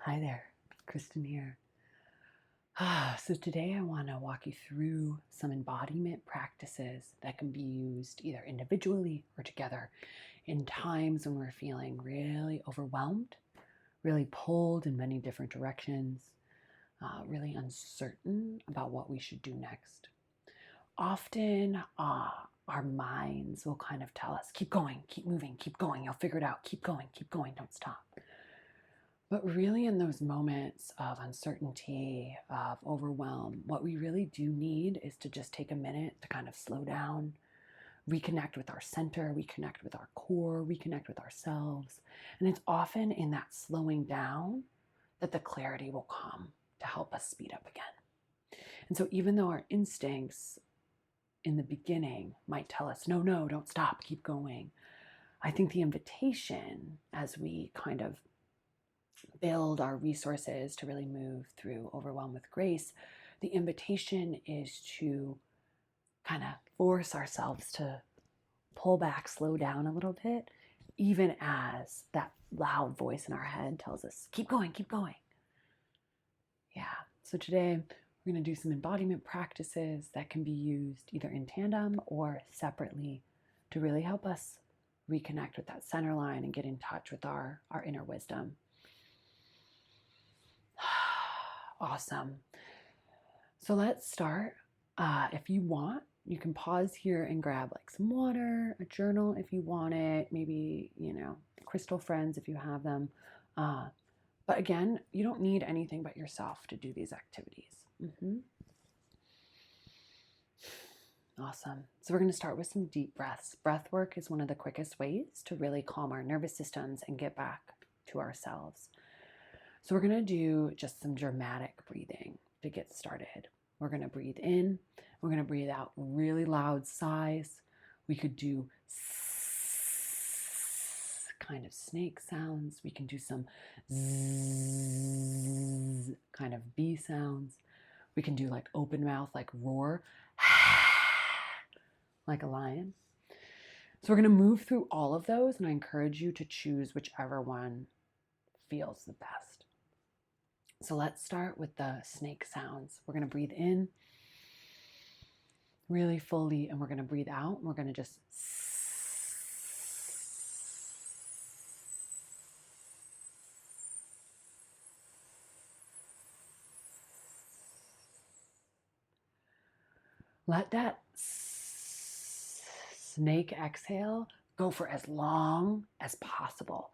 Hi there, Kristen here. So today I want to walk you through some embodiment practices that can be used either individually or together in times when we're feeling really overwhelmed, really pulled in many different directions, really uncertain about what we should do next. Often our minds will kind of tell us, keep going, keep moving, keep going, you'll figure it out, keep going, don't stop. But really, in those moments of uncertainty, of overwhelm, what we really do need is to just take a minute to kind of slow down, reconnect with our center, reconnect with our core, reconnect with ourselves. And it's often in that slowing down that the clarity will come to help us speed up again. And so, even though our instincts in the beginning might tell us, no, don't stop, keep going, I think the invitation as we kind of build our resources to really move through overwhelm with grace, the invitation is to kind of force ourselves to pull back, slow down a little bit, even as that loud voice in our head tells us, keep going, keep going. Yeah. So today we're going to do some embodiment practices that can be used either in tandem or separately to really help us reconnect with that center line and get in touch with our inner wisdom. Awesome. So let's start. If you want, you can pause here and grab like some water, a journal if you want it, maybe, crystal friends if you have them. But again, you don't need anything but yourself to do these activities. Awesome. So we're going to start with some deep breaths. Breath work is one of the quickest ways to really calm our nervous systems and get back to ourselves. So we're going to do just some dramatic breathing to get started. We're going to breathe in. We're going to breathe out really loud sighs. We could do kind of snake sounds. We can do some zzz kind of bee sounds. We can do like open mouth, like roar, like a lion. So we're going to move through all of those, and I encourage you to choose whichever one feels the best. So let's start with the snake sounds. We're going to breathe in really fully, and we're going to breathe out. And we're going to just let that snake exhale go for as long as possible.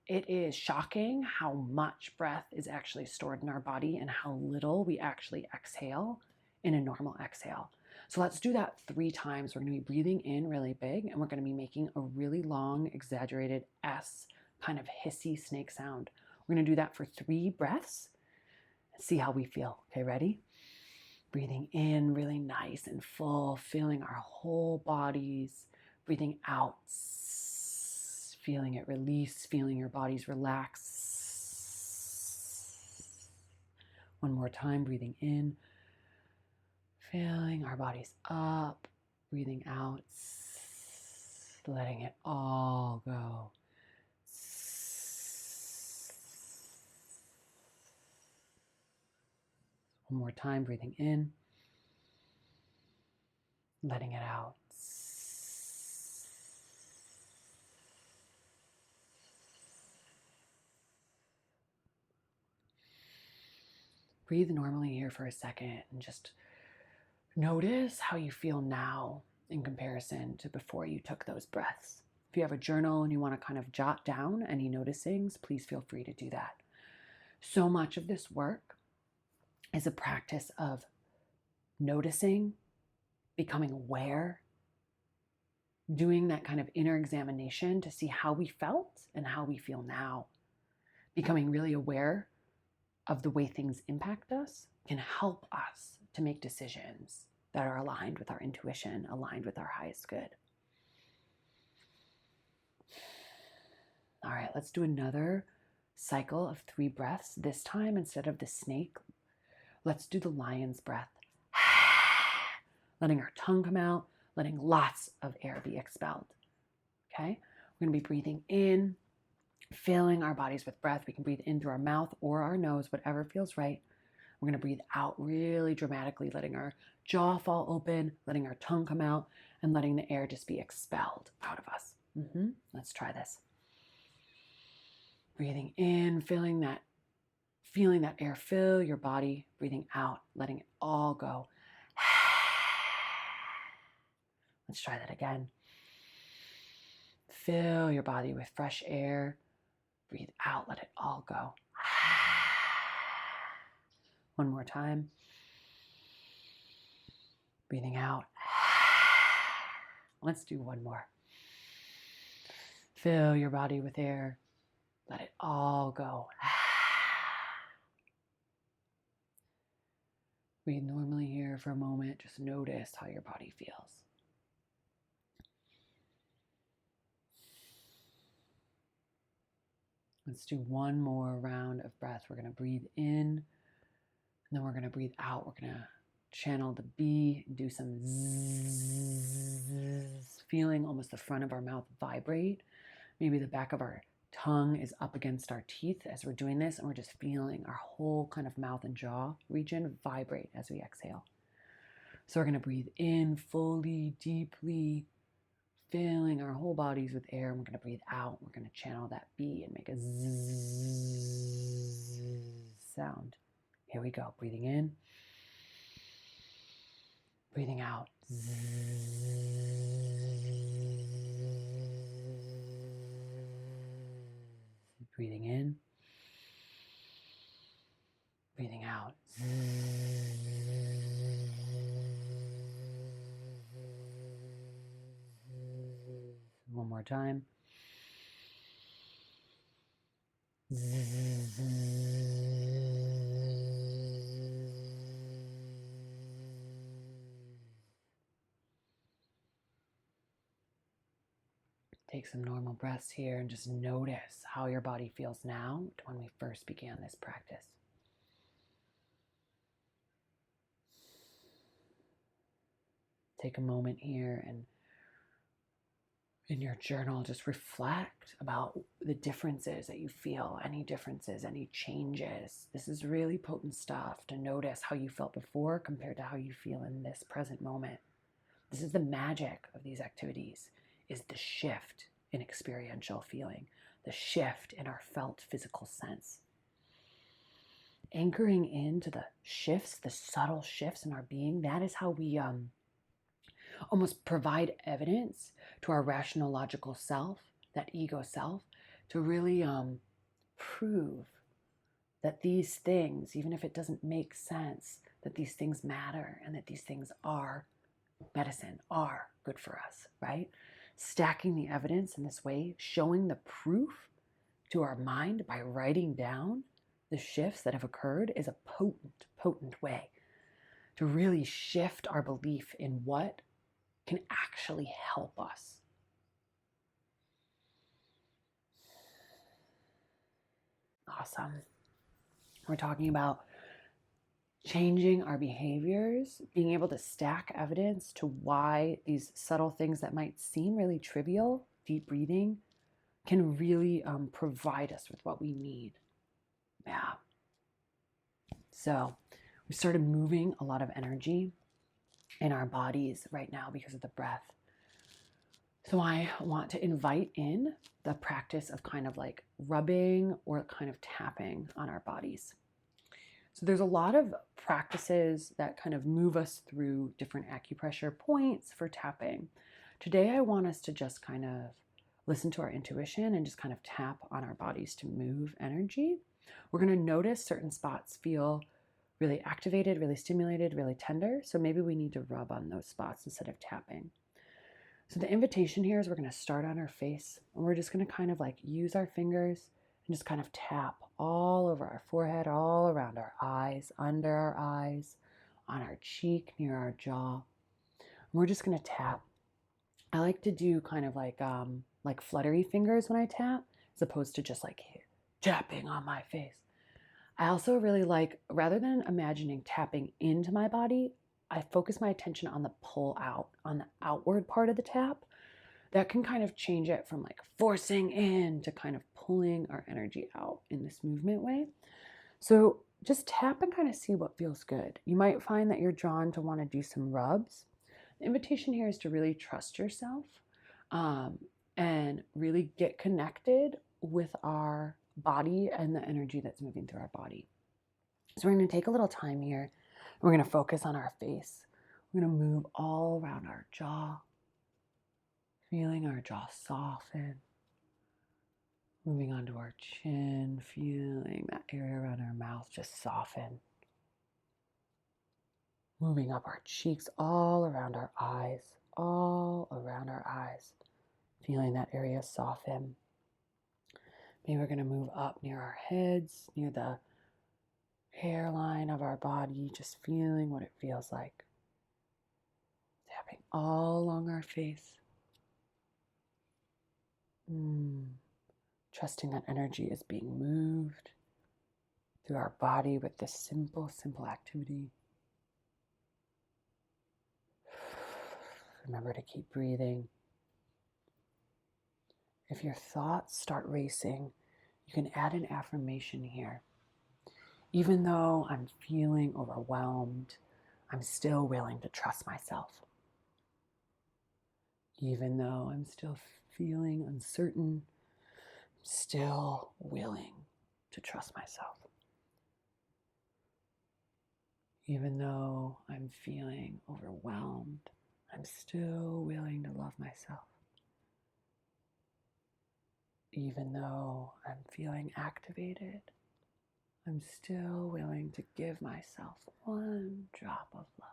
It is shocking how much breath is actually stored in our body and how little we actually exhale in a normal exhale. So let's do that 3 times. We're going to be breathing in really big, and we're going to be making a really long, exaggerated S kind of hissy snake sound. We're going to do that for 3 breaths and see how we feel. Okay, ready? Breathing in really nice and full, feeling our whole bodies. Breathing out, feeling it release, feeling your bodies relax. One more time, breathing in, feeling our bodies up, breathing out, letting it all go. One more time, breathing in, letting it out. Breathe normally here for a second and just notice how you feel now in comparison to before you took those breaths. If you have a journal and you want to kind of jot down any noticings, please feel free to do that. So much of this work is a practice of noticing, becoming aware, doing that kind of inner examination to see how we felt and how we feel now. Becoming really aware of the way things impact us can help us to make decisions that are aligned with our intuition, aligned with our highest good. All right, let's do another cycle of 3 breaths. This time, instead of the snake, let's do the lion's breath. Letting our tongue come out, letting lots of air be expelled. Okay, we're going to be breathing in, filling our bodies with breath. We can breathe in through our mouth or our nose, whatever feels right. We're going to breathe out really dramatically, letting our jaw fall open, letting our tongue come out, and letting the air just be expelled out of us. Let's try this. Breathing in, feeling that air fill your body. Breathing out, letting it all go. Let's try that again. Fill your body with fresh air. Breathe out, let it all go. One more time. Breathing out. Let's do one more. Fill your body with air. Let it all go. Breathe normally here for a moment. Just notice how your body feels. Let's do one more round of breath. We're going to breathe in, and then we're going to breathe out. We're going to channel the B, do some zzz, feeling almost the front of our mouth vibrate. Maybe the back of our tongue is up against our teeth as we're doing this, and we're just feeling our whole kind of mouth and jaw region vibrate as we exhale. So we're going to breathe in fully, deeply, filling our whole bodies with air. And we're going to breathe out. We're going to channel that B and make a zzz sound. Here we go. Breathing in. Breathing out. Breathing in. Breathing out. One more time. Take some normal breaths here and just notice how your body feels now to when we first began this practice. Take a moment here and in your journal, just reflect about the differences that you feel, any differences, any changes. This is really potent stuff to notice how you felt before compared to how you feel in this present moment. This is the magic of these activities, is the shift in experiential feeling, the shift in our felt physical sense. Anchoring into the shifts, the subtle shifts in our being, that is how we almost provide evidence to our rational, logical self, that ego self, to really prove that these things, even if it doesn't make sense, that these things matter and that these things are medicine, are good for us, right? Stacking the evidence in this way, showing the proof to our mind by writing down the shifts that have occurred is a potent, potent way to really shift our belief in what can actually help us. Awesome. We're talking about changing our behaviors, being able to stack evidence to why these subtle things that might seem really trivial, deep breathing, can really provide us with what we need. Yeah. So we started moving a lot of energy in our bodies right now because of the breath. So I want to invite in the practice of kind of like rubbing or kind of tapping on our bodies. So there's a lot of practices that kind of move us through different acupressure points for tapping. Today I want us to just kind of listen to our intuition and just kind of tap on our bodies to move energy. We're going to notice certain spots feel really activated, really stimulated, really tender. So maybe we need to rub on those spots instead of tapping. So the invitation here is we're going to start on our face, and we're just going to kind of like use our fingers and just kind of tap all over our forehead, all around our eyes, under our eyes, on our cheek, near our jaw. And we're just going to tap. I like to do kind of like fluttery fingers when I tap, as opposed to just like tapping on my face. I also really like, rather than imagining tapping into my body, I focus my attention on the pull out, on the outward part of the tap. That can kind of change it from like forcing in to kind of pulling our energy out in this movement way. So just tap and kind of see what feels good. You might find that you're drawn to want to do some rubs. The invitation here is to really trust yourself and really get connected with our body and the energy that's moving through our body. So we're going to take a little time here. We're going to focus on our face. We're going to move all around our jaw, feeling our jaw soften. Moving onto our chin, feeling that area around our mouth just soften. Moving up our cheeks, all around our eyes, feeling that area soften. Maybe we're going to move up near our heads, near the hairline of our body, just feeling what it feels like. Tapping all along our face. Trusting that energy is being moved through our body with this simple activity. Remember to keep breathing. If your thoughts start racing, you can add an affirmation here. Even though I'm feeling overwhelmed, I'm still willing to trust myself. Even though I'm still feeling uncertain, I'm still willing to trust myself. Even though I'm feeling overwhelmed, I'm still willing to love myself. Even though I'm feeling activated, I'm still willing to give myself one drop of love.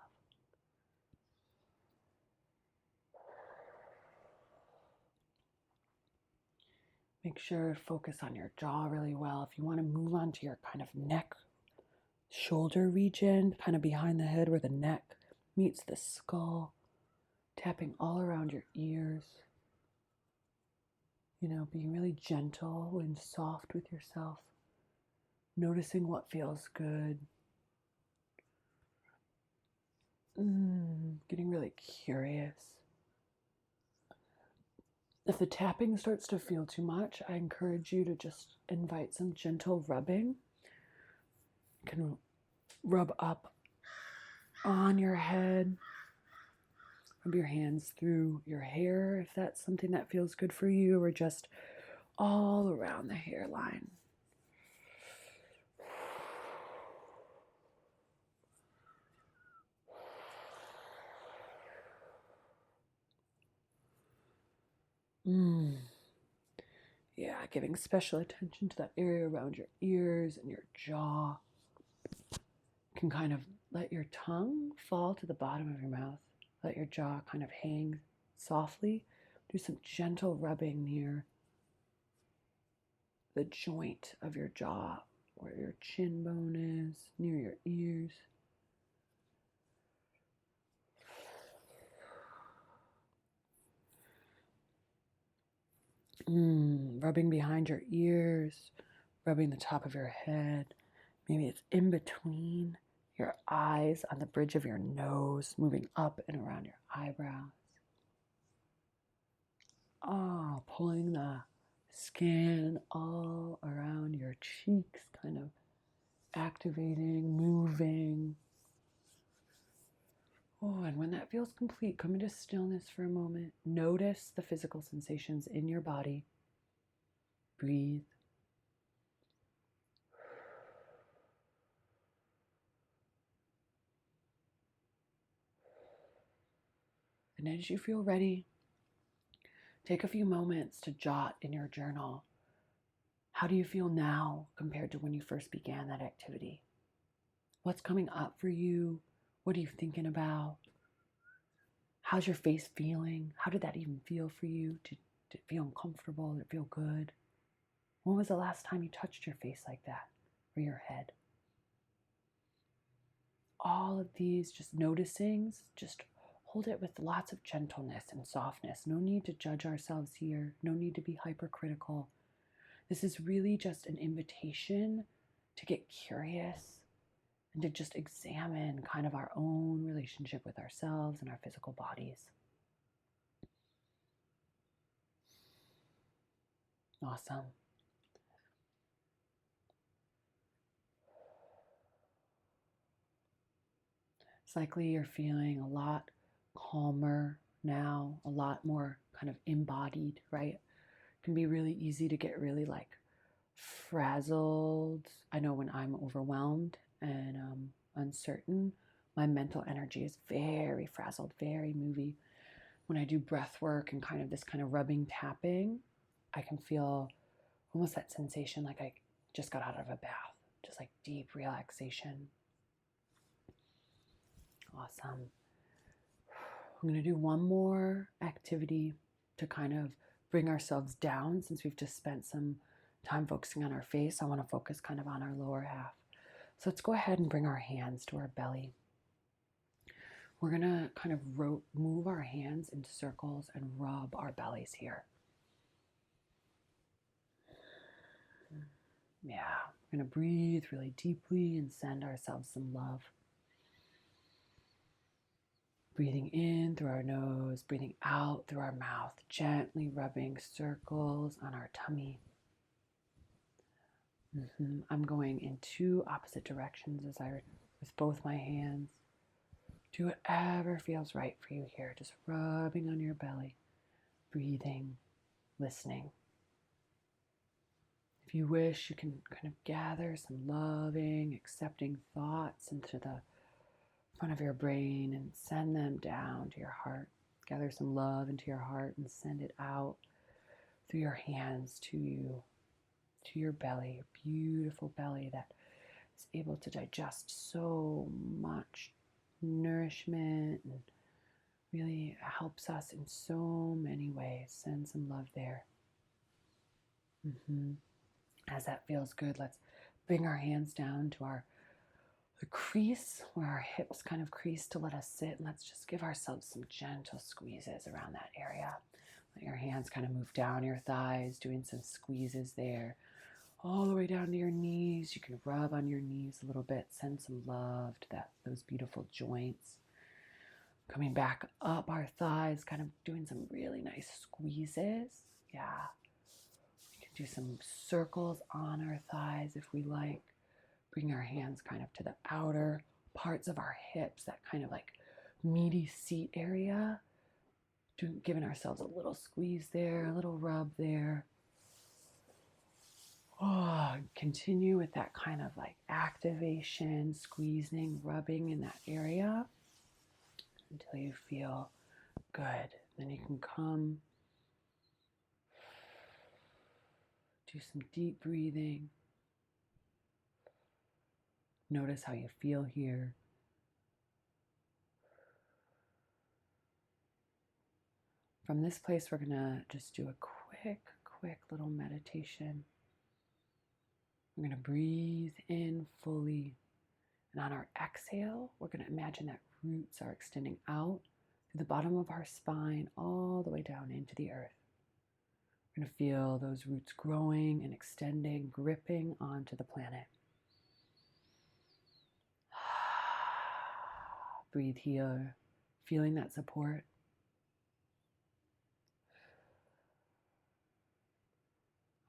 Make sure to focus on your jaw really well. If you want to move on to your kind of neck, shoulder region, kind of behind the head where the neck meets the skull, tapping all around your ears. Being really gentle and soft with yourself. Noticing what feels good. Getting really curious. If the tapping starts to feel too much, I encourage you to just invite some gentle rubbing. You can rub up on your head. Rub your hands through your hair if that's something that feels good for you, or just all around the hairline. Yeah, giving special attention to that area around your ears and your jaw. You can kind of let your tongue fall to the bottom of your mouth. Let your jaw kind of hang softly. Do some gentle rubbing near the joint of your jaw, where your chin bone is, near your ears. Rubbing behind your ears, rubbing the top of your head. Maybe it's in between your eyes, on the bridge of your nose, moving up and around your eyebrows. Pulling the skin all around your cheeks, kind of activating, moving. And when that feels complete, come into stillness for a moment. Notice the physical sensations in your body. Breathe. And as you feel ready, take a few moments to jot in your journal. How do you feel now compared to when you first began that activity? What's coming up for you? What are you thinking about? How's your face feeling? How did that even feel for you? Did it feel uncomfortable? Did it feel good? When was the last time you touched your face like that, or your head? All of these just noticings, just hold it with lots of gentleness and softness. No need to judge ourselves here. No need to be hypercritical. This is really just an invitation to get curious and to just examine kind of our own relationship with ourselves and our physical bodies. Awesome. It's likely you're feeling a lot calmer now, a lot more kind of embodied, right? It can be really easy to get really like frazzled. I know when I'm overwhelmed and uncertain, my mental energy is very frazzled, very movie. When I do breath work and kind of this kind of rubbing, tapping, I can feel almost that sensation like I just got out of a bath, just like deep relaxation. Awesome. I'm going to do one more activity to kind of bring ourselves down since we've just spent some time focusing on our face. I want to focus kind of on our lower half. So let's go ahead and bring our hands to our belly. We're going to kind of move our hands into circles and rub our bellies here. Yeah, we're going to breathe really deeply and send ourselves some love. Breathing in through our nose, breathing out through our mouth, gently rubbing circles on our tummy. I'm going in two opposite directions with both my hands. Do whatever feels right for you here. Just rubbing on your belly, breathing, listening. If you wish, you can kind of gather some loving, accepting thoughts into the front of your brain and send them down to your heart. Gather some love into your heart and send it out through your hands to you, to your belly, your beautiful belly that is able to digest so much nourishment and really helps us in so many ways. Send some love there. As that feels good, let's bring our hands down to the crease where our hips kind of crease to let us sit, and let's just give ourselves some gentle squeezes around that area. Let your hands kind of move down your thighs, doing some squeezes there, all the way down to your knees. You can rub on your knees a little bit, send some love to those beautiful joints. Coming back up our thighs, kind of doing some really nice squeezes. Yeah. We can do some circles on our thighs if we like. Bring our hands kind of to the outer parts of our hips, that kind of like meaty seat area. Giving ourselves a little squeeze there, a little rub there. Continue with that kind of like activation, squeezing, rubbing in that area until you feel good. Then you can come, do some deep breathing. Notice how you feel here. From this place, we're going to just do a quick little meditation. We're going to breathe in fully. And on our exhale, we're going to imagine that roots are extending out through the bottom of our spine, all the way down into the earth. We're going to feel those roots growing and extending, gripping onto the planet. Breathe here, feeling that support.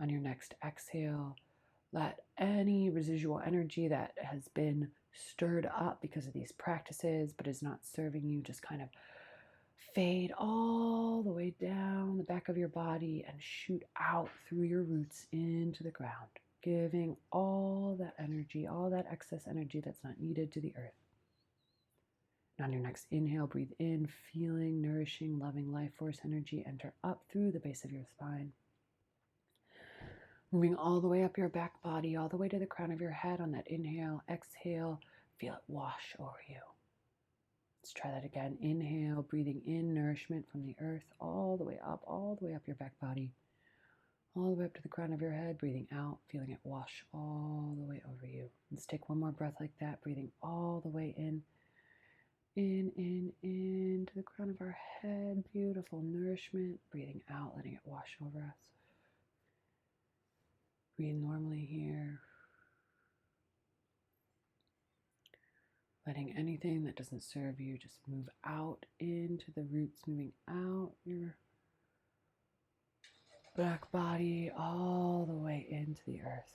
On your next exhale, let any residual energy that has been stirred up because of these practices but is not serving you just kind of fade all the way down the back of your body and shoot out through your roots into the ground, giving all that energy, all that excess energy that's not needed to the earth. And on your next inhale, breathe in, feeling nourishing, loving life force energy enter up through the base of your spine. Moving all the way up your back body, all the way to the crown of your head on that inhale. Exhale, feel it wash over you. Let's try that again. Inhale, breathing in nourishment from the earth all the way up your back body, all the way up to the crown of your head. Breathing out, feeling it wash all the way over you. Let's take one more breath like that, breathing all the way in to the crown of our head. Beautiful nourishment. Breathing out, letting it wash over us. Breathe normally here. Letting anything that doesn't serve you just move out into the roots, moving out your back body all the way into the earth.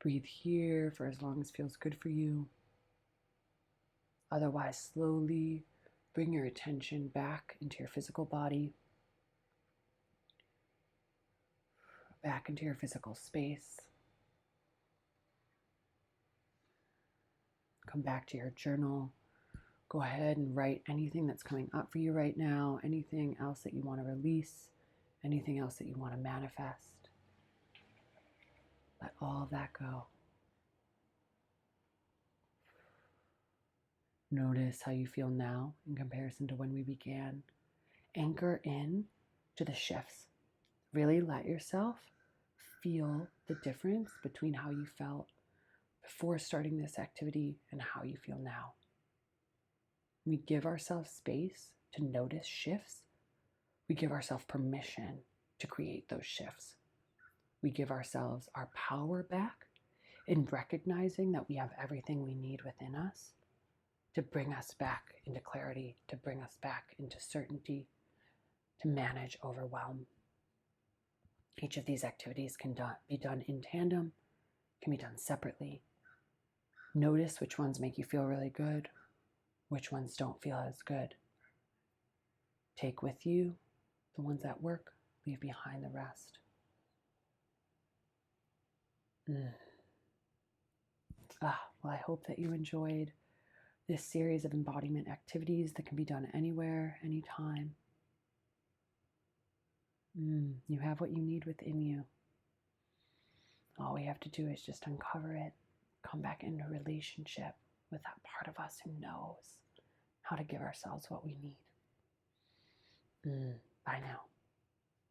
Breathe here for as long as feels good for you. Otherwise, slowly bring your attention back into your physical body, back into your physical space. Come back to your journal. Go ahead and write anything that's coming up for you right now, anything else that you want to release, anything else that you want to manifest. Let all of that go. Notice how you feel now in comparison to when we began. Anchor in to the shifts. Really let yourself feel the difference between how you felt before starting this activity and how you feel now. We give ourselves space to notice shifts. We give ourselves permission to create those shifts. We give ourselves our power back in recognizing that we have everything we need within us to bring us back into clarity, to bring us back into certainty, to manage overwhelm. Each of these activities can be done in tandem, can be done separately. Notice which ones make you feel really good, which ones don't feel as good. Take with you the ones that work, leave behind the rest. Well, I hope that you enjoyed this series of embodiment activities that can be done anywhere, anytime. You have what you need within you. All we have to do is just uncover it, come back into relationship with that part of us who knows how to give ourselves what we need. Bye now.